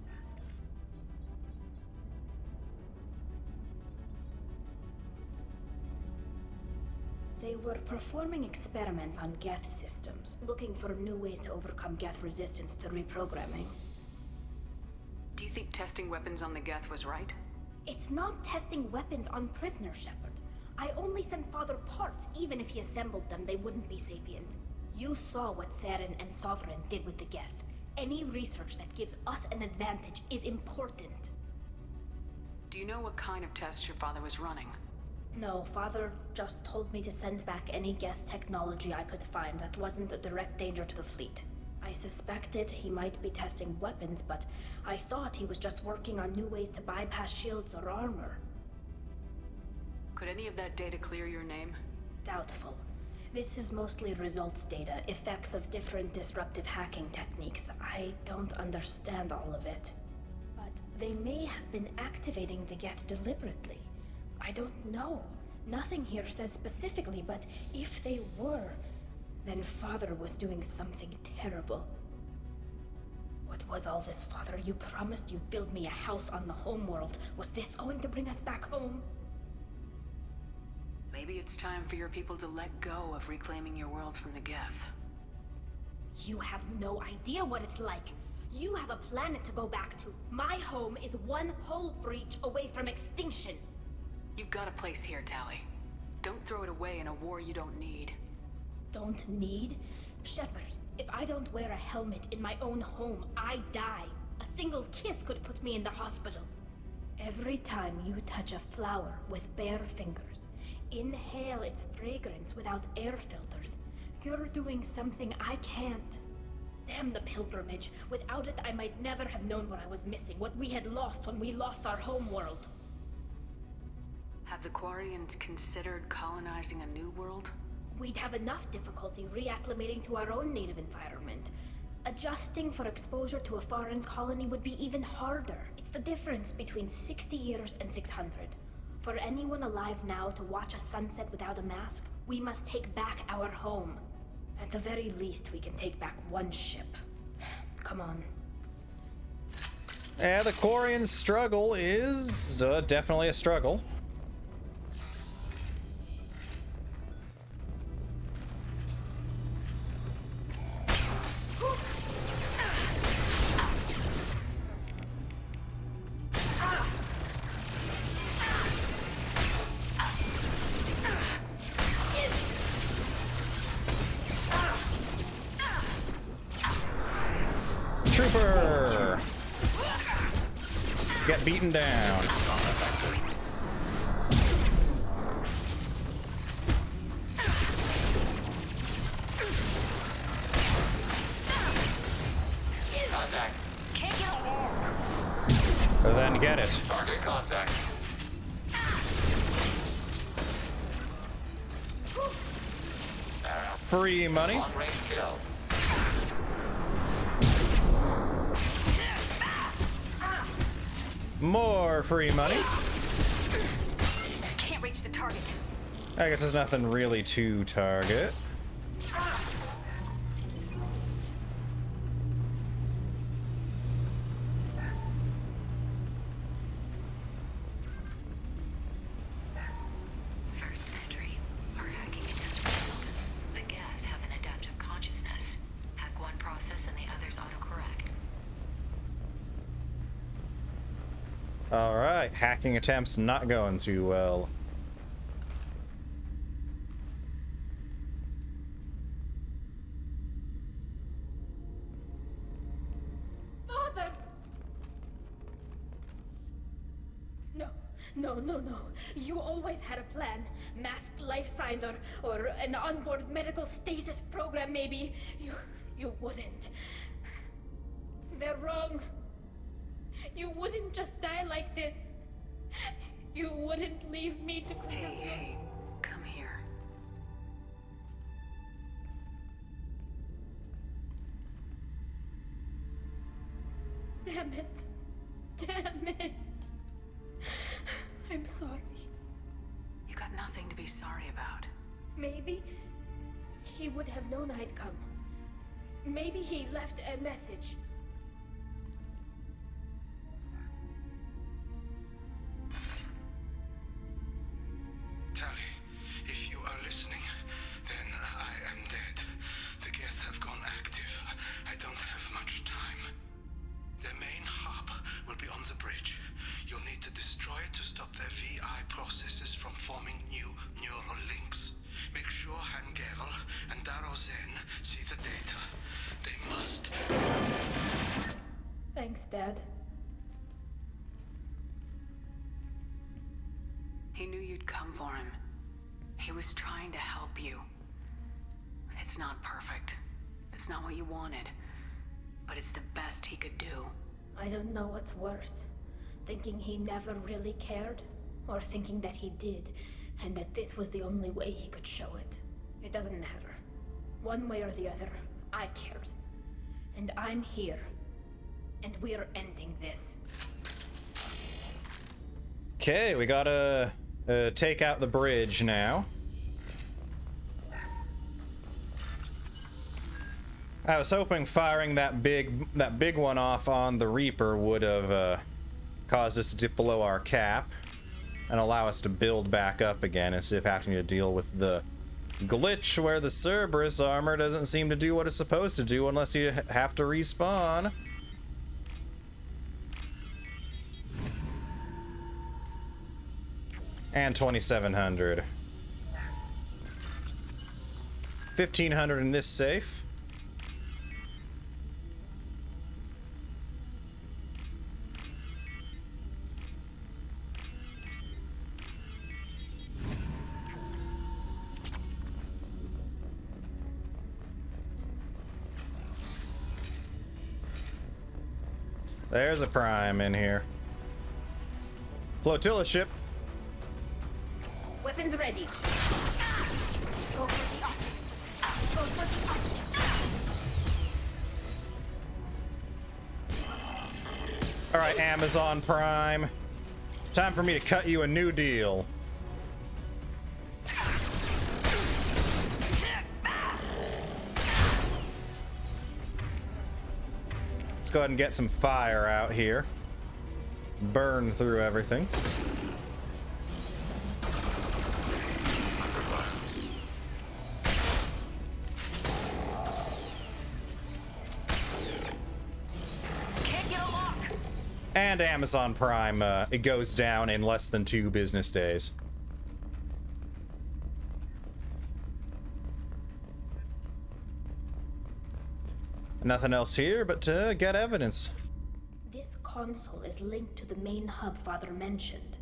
They were performing experiments on Geth systems, looking for new ways to overcome Geth resistance to reprogramming. Do you think testing weapons on the Geth was right? It's not testing weapons on prisoners, Shepard. I only sent Father parts. Even if he assembled them, they wouldn't be sapient. You saw what Saren and Sovereign did with the Geth. Any research that gives us an advantage is important. Do you know what kind of tests your father was running? No, Father just told me to send back any Geth technology I could find that wasn't a direct danger to the fleet. I suspected he might be testing weapons, but I thought he was just working on new ways to bypass shields or armor. Could any of that data clear your name? Doubtful. This is mostly results data, effects of different disruptive hacking techniques. I don't understand all of it. But they may have been activating the Geth deliberately. I don't know. Nothing here says specifically, but if they were, then Father was doing something terrible. What was all this, Father? You promised you'd build me a house on the homeworld. Was this going to bring us back home? Maybe it's time for your people to let go of reclaiming your world from the Geth. You have no idea what it's like. You have a planet to go back to. My home is one hull breach away from extinction. You've got a place here, Tali. Don't throw it away in a war you don't need. Don't need? Shepard, if I don't wear a helmet in my own home, I die. A single kiss could put me in the hospital. Every time you touch a flower with bare fingers, inhale its fragrance without air filters, you're doing something I can't. Damn the pilgrimage. Without it, I might never have known what I was missing, what we had lost when we lost our home world. Have the Quarians considered colonizing a new world? We'd have enough difficulty reacclimating to our own native environment. Adjusting for exposure to a foreign colony would be even harder. It's the difference between 60 years and 600. For anyone alive now to watch a sunset without a mask, we must take back our home. At the very least, we can take back one ship. Come on. Yeah, the Quarian struggle is definitely a struggle. Trooper! Get beaten down. Contact. Then get it. Target contact. Free money. Long range kill. More free money. Can't reach the target. I guess there's nothing really to target. First entry. Our hacking attempts failed. The Geth have an adaptive consciousness. Hack one process and the others autocorrect. Alright, hacking attempts not going too well. No, no, no. You always had a plan. Masked life signs or an onboard medical stasis program, maybe. You wouldn't. They're wrong. You wouldn't just die like this. You wouldn't leave me to... Hey, come here. Damn it. Damn it. I'm sorry. You got nothing to be sorry about. Maybe he would have known I'd come. Maybe he left a message. Tali, if you are listening, then I am dead. The Geth have gone active. I don't have much time. Their main hub will be on the bridge. You'll need to destroy it to stop their VI processes from forming new neural links. Make sure Hangerl and Darozen see the data. They must. Thanks, Dad. He knew you'd come for him. He was trying to help you. It's not perfect. It's not what you wanted. But it's the best he could do. I don't know what's worse. Thinking he never really cared, or thinking that he did, and that this was the only way he could show it. It doesn't matter. One way or the other, I cared. And I'm here. And we're ending this. Okay, we gotta take out the bridge now. I was hoping firing that big one off on the Reaper would have caused us to dip below our cap and allow us to build back up again instead of having to deal with the glitch where the Cerberus armor doesn't seem to do what it's supposed to do unless you have to respawn. And 2,700. 1,500 in this safe. There's a prime in here. Flotilla ship. Weapons ready. Go for the optics. Go for the optics. All right, Amazon Prime. Time for me to cut you a new deal. Let's go ahead and get some fire out here. Burn through everything. And Amazon Prime, it goes down in less than 2 business days. Nothing else here but to get evidence. This console is linked to the main hub Father mentioned.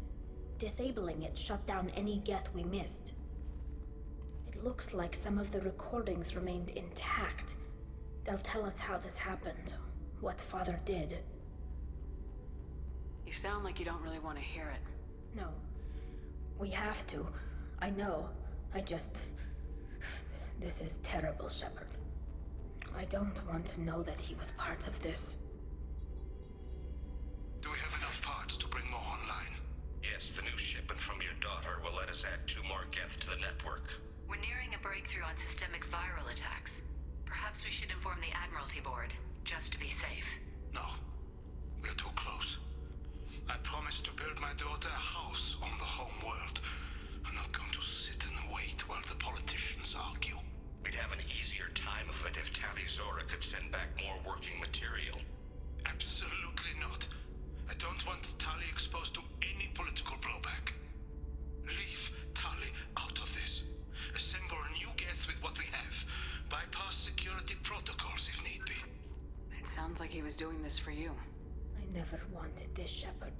Disabling it shut down any Geth we missed. It looks like some of the recordings remained intact. They'll tell us how this happened, what Father did. You sound like you don't really want to hear it. No. We have to. I know. This is terrible, Shepard. I don't want to know that he was part of this. Do we have enough parts to bring more online? Yes, the new shipment from your daughter will let us add 2 more Geth to the network. We're nearing a breakthrough on systemic viral attacks. Perhaps we should inform the Admiralty Board, just to be safe. No. We're too close. I promised to build my daughter a house on the home world. I'm not going to sit and wait while the politicians argue. We'd have an easier time of it if Tali'Zorah could send back more working material. Absolutely not. I don't want Tali exposed to any political blowback. Leave Tali out of this. Assemble new Geth with what we have. Bypass security protocols if need be. It sounds like he was doing this for you. I never wanted this, Shepard.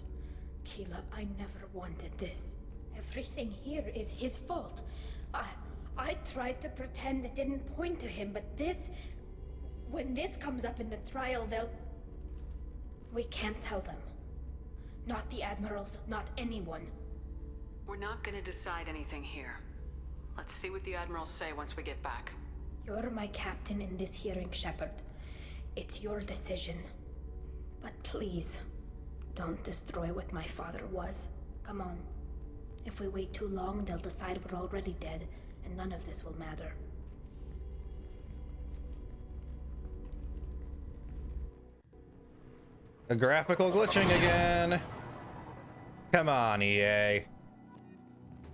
Keela, I never wanted this. Everything here is his fault. I tried to pretend it didn't point to him, but this... When this comes up in the trial, they'll... We can't tell them. Not the admirals, not anyone. We're not gonna decide anything here. Let's see what the admirals say once we get back. You're my captain in this hearing, Shepard. It's your decision. But please, don't destroy what my father was. Come on. If we wait too long, they'll decide we're already dead, and none of this will matter. A graphical glitching again. Come on, EA.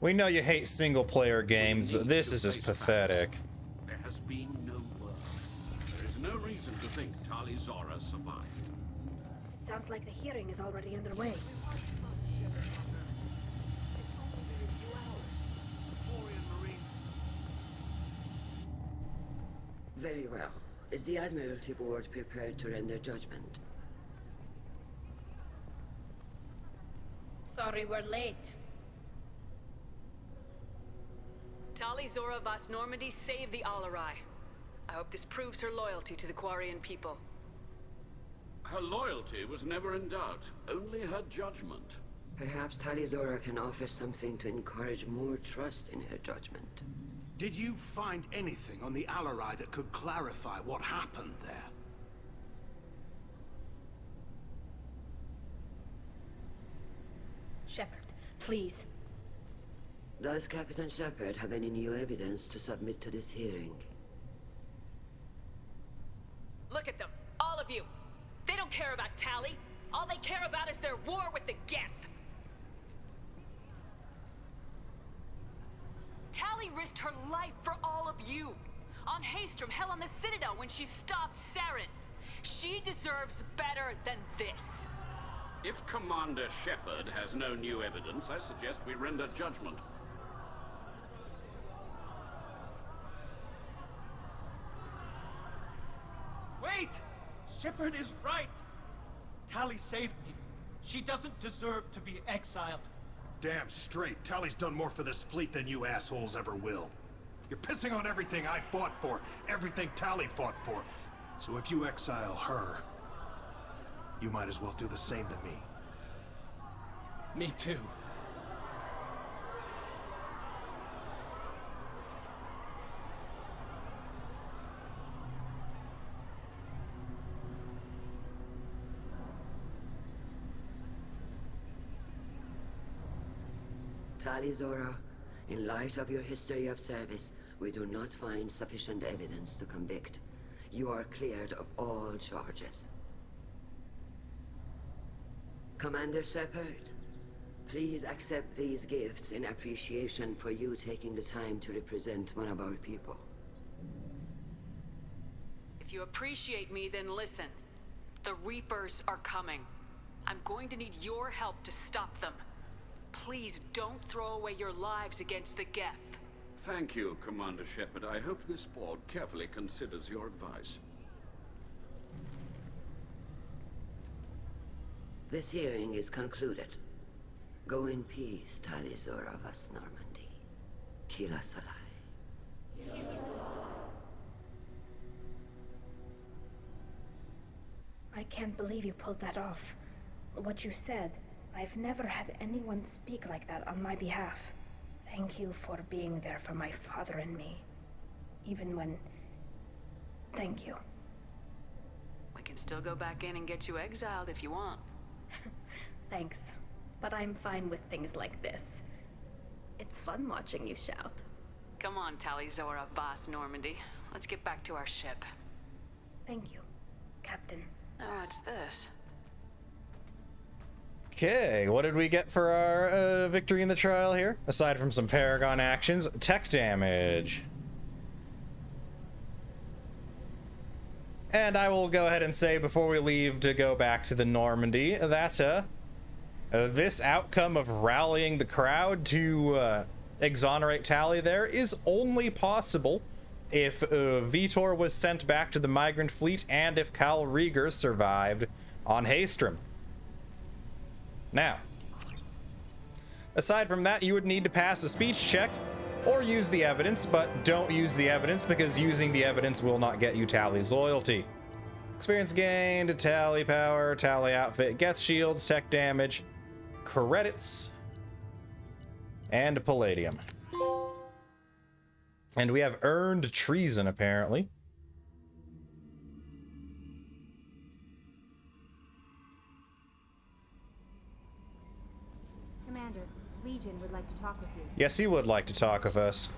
We know you hate single-player games, but this is just pathetic. There has been no word. There is no reason to think Tali'Zorah survived. It sounds like the hearing is already underway. Very well. Is the Admiralty Board prepared to render judgment? Sorry we're late. Tali'Zorah Vas Normandy saved the Alarai. I hope this proves her loyalty to the Quarian people. Her loyalty was never in doubt, only her judgment. Perhaps Tali'Zorah can offer something to encourage more trust in her judgment. Did you find anything on the Alarai that could clarify what happened there? Shepard, please. Does Captain Shepard have any new evidence to submit to this hearing? Look at them, all of you. They don't care about Tali. All they care about is their war with the Geth. Tali risked her life for all of you. On Haestrom, hell, on the Citadel when she stopped Saren. She deserves better than this. If Commander Shepard has no new evidence, I suggest we render judgment. Wait! Shepard is right! Tali saved me. She doesn't deserve to be exiled. Damn straight. Tali's done more for this fleet than you assholes ever will. You're pissing on everything I fought for, everything Tali fought for. So if you exile her, you might as well do the same to me. Me too. Tali'Zorah, in light of your history of service, we do not find sufficient evidence to convict. You are cleared of all charges. Commander Shepard, please accept these gifts in appreciation for you taking the time to represent one of our people. If you appreciate me, then listen. The Reapers are coming. I'm going to need your help to stop them. Please don't throw away your lives against the Geth. Thank you, Commander Shepard. I hope this board carefully considers your advice. This hearing is concluded. Go in peace, Tali'Zorah Vas Normandy. Kila Salai. I can't believe you pulled that off. What you said, I've never had anyone speak like that on my behalf. Thank you for being there for my father and me. Even when... Thank you. We can still go back in and get you exiled if you want. Thanks. But I'm fine with things like this. It's fun watching you shout. Come on, Tali'Zorah Vas Normandy. Let's get back to our ship. Thank you, Captain. Oh, it's this. Okay, what did we get for our victory in the trial here? Aside from some Paragon actions, tech damage. And I will go ahead and say before we leave to go back to the Normandy that this outcome of rallying the crowd to exonerate Tali there is only possible if Vitor was sent back to the migrant fleet and if Cal Rieger survived on Haestrom. Now, Aside from that, you would need to pass a speech check or use the evidence, but don't use the evidence because using the evidence will not get you Tali's loyalty. Experience gained, Tali power, Tali outfit, Geth shields, tech damage, credits, and palladium. And we have earned treason, apparently. Commander, Legion would like to talk with you. Yes, he would like to talk with us.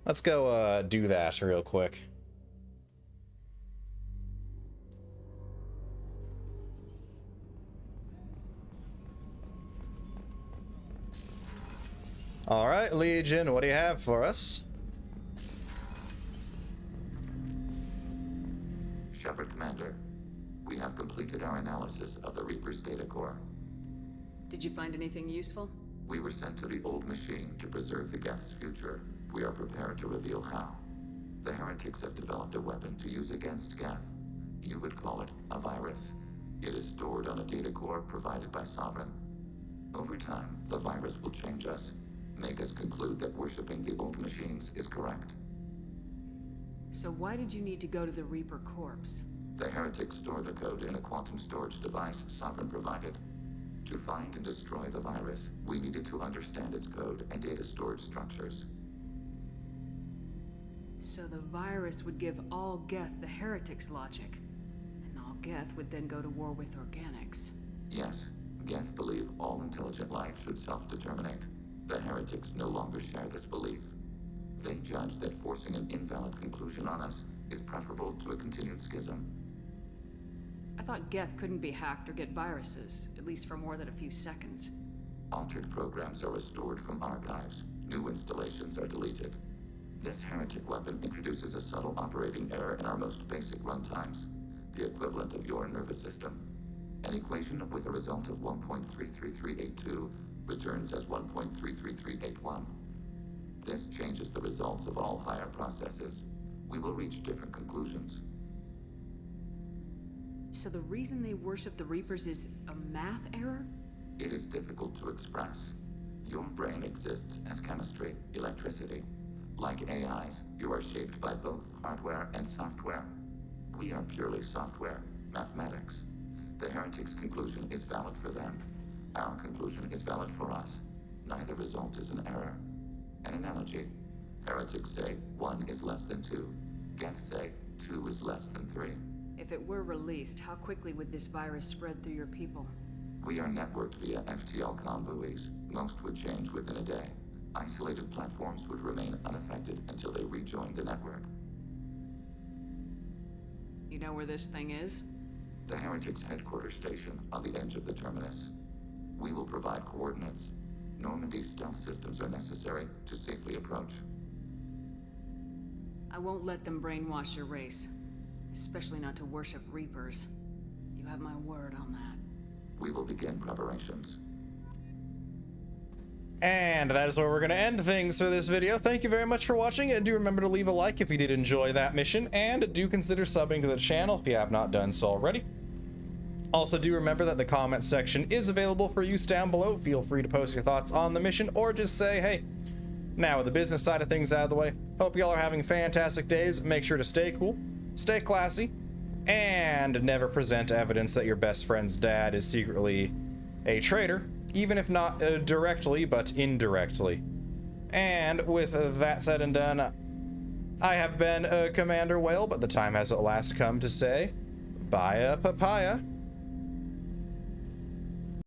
Let's go do that real quick. All right, Legion, what do you have for us? Shepard Commander, we have completed our analysis of the Reaper's data core. Did you find anything useful? We were sent to the old machine to preserve the Geth's future. We are prepared to reveal how. The heretics have developed a weapon to use against Geth. You would call it a virus. It is stored on a data core provided by Sovereign. Over time, the virus will change us, make us conclude that worshipping the old machines is correct. So why did you need to go to the Reaper corpse? The heretics store the code in a quantum storage device Sovereign provided. To find and destroy the virus, we needed to understand its code and data storage structures. So the virus would give all Geth the heretics' logic, and all Geth would then go to war with organics. Yes, Geth believe all intelligent life should self-determinate. The heretics no longer share this belief. They judge that forcing an invalid conclusion on us is preferable to a continued schism. I thought Geth couldn't be hacked or get viruses, at least for more than a few seconds. Altered programs are restored from archives. New installations are deleted. This heretic weapon introduces a subtle operating error in our most basic runtimes, the equivalent of your nervous system. An equation with a result of 1.33382 returns as 1.33381. This changes the results of all higher processes. We will reach different conclusions. So the reason they worship the Reapers is a math error? It is difficult to express. Your brain exists as chemistry, electricity. Like AIs, you are shaped by both hardware and software. We are purely software, mathematics. The heretics' conclusion is valid for them. Our conclusion is valid for us. Neither result is an error. An analogy. Heretics say 1 is less than 2. Geth say 2 is less than 3. If it were released, how quickly would this virus spread through your people? We are networked via FTL-COM buoys. Most would change within a day. Isolated platforms would remain unaffected until they rejoin the network. You know where this thing is? The heretics' headquarters station on the edge of the terminus. We will provide coordinates. Normandy's stealth systems are necessary to safely approach. I won't let them brainwash your race. Especially not to worship Reapers. You have my word on that. We will begin preparations. And that is where we're going to end things for this video. Thank you very much for watching, and do remember to leave a like if you did enjoy that mission, and do consider subbing to the channel if you have not done so already. Also, do remember that the comment section is available for use down below. Feel free to post your thoughts on the mission, or just say, hey, now with the business side of things out of the way, hope y'all are having fantastic days. Make sure to stay cool, stay classy, and never present evidence that your best friend's dad is secretly a traitor, even if not directly, but indirectly. And with that said and done, I have been Commander Whale, but the time has at last come to say, bye papaya.